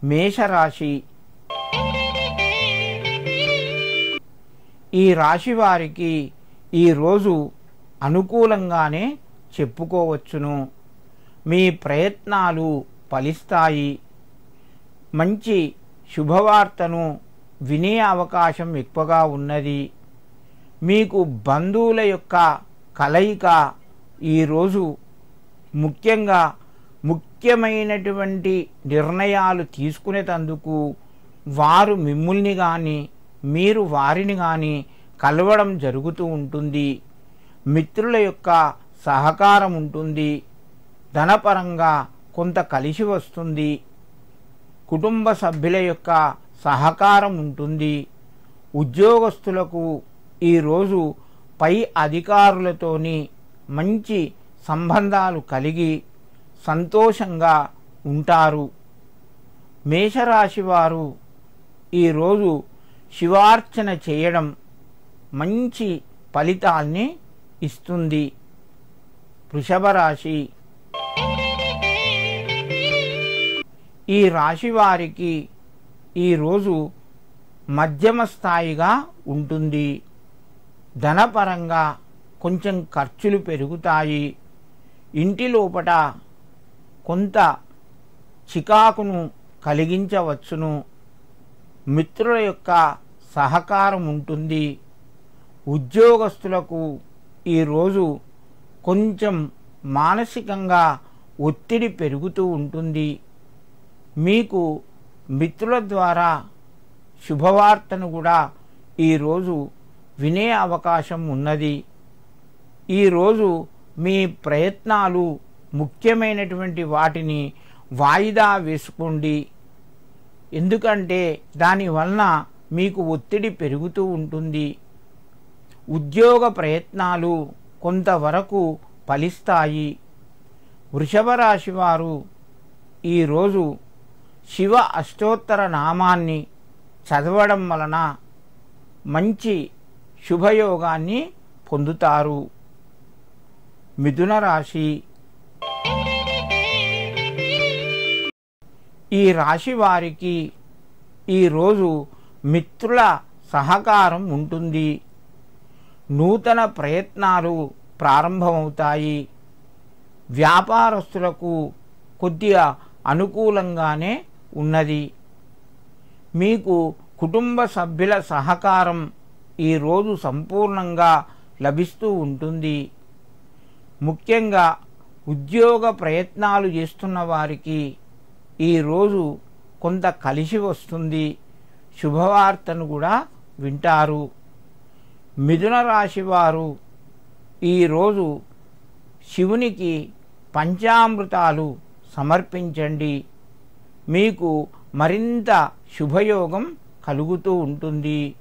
మేషరాశి. ఈ రాశి వారికి ఈరోజు అనుకూలంగానే చెప్పుకోవచ్చును. మీ ప్రయత్నాలు ఫలిస్తాయి. మంచి శుభవార్తను వినే అవకాశం ఎక్కువగా ఉన్నది. మీకు బంధువుల యొక్క కలయిక ఈరోజు ముఖ్యంగా ముఖ్యమైనటువంటి నిర్ణయాలు తీసుకునేటందుకు వారు మిమ్మల్ని కానీ మీరు వారిని కానీ కలవడం జరుగుతూ ఉంటుంది. మిత్రుల యొక్క సహకారం ఉంటుంది. ధనపరంగా కొంత కలిసి వస్తుంది. కుటుంబ సభ్యుల యొక్క సహకారం ఉంటుంది. ఉద్యోగస్తులకు ఈరోజు పై అధికారులతోని మంచి సంబంధాలు కలిగి సంతోషంగా ఉంటారు. మేషరాశి వారు ఈరోజు శివార్చన చేయడం మంచి ఫలితాల్ని ఇస్తుంది. వృషభ రాశి. ఈ రాశి వారికి ఈరోజు మధ్యమ స్థాయిగా ఉంటుంది. ధనపరంగా కొంచెం ఖర్చులు పెరుగుతాయి. ఇంటి లోపల కొంత చికాకును కలిగించవచ్చును. మిత్రుల యొక్క సహకారం ఉంటుంది. ఉద్యోగస్తులకు ఈరోజు కొంచెం మానసికంగా ఒత్తిడి పెరుగుతూ ఉంటుంది. మీకు మిత్రుల ద్వారా శుభవార్తను కూడా ఈరోజు వినే అవకాశం ఉన్నది. ఈరోజు మీ ప్రయత్నాలు ముఖ్యమైనటువంటి వాటిని వాయిదా వేసుకోండి. ఎందుకంటే దానివలన మీకు ఒత్తిడి పెరుగుతూ ఉంటుంది. ఉద్యోగ ప్రయత్నాలు కొంతవరకు ఫలిస్తాయి. వృషభ రాశి వారు ఈరోజు శివ అష్టోత్తర నామాన్ని చదవడం వలన మంచి శుభయోగాన్ని పొందుతారు. మిథున రాశి. ఈ రాశి వారికి ఈరోజు మిత్రుల సహకారం ఉంటుంది. నూతన ప్రయత్నాలు ప్రారంభమవుతాయి. వ్యాపారస్తులకు కొద్దిగా అనుకూలంగానే ఉన్నది. మీకు కుటుంబ సభ్యుల సహకారం ఈరోజు సంపూర్ణంగా లభిస్తూ ఉంటుంది. ముఖ్యంగా ఉద్యోగ ప్రయత్నాలు చేస్తున్న వారికి ఈరోజు కొంత కలిసి వస్తుంది. శుభవార్తను కూడా వింటారు. మిథున రాశి వారు ఈరోజు శివునికి పంచామృతాలు సమర్పించండి. మీకు మరింత శుభయోగం కలుగుతూ ఉంటుంది.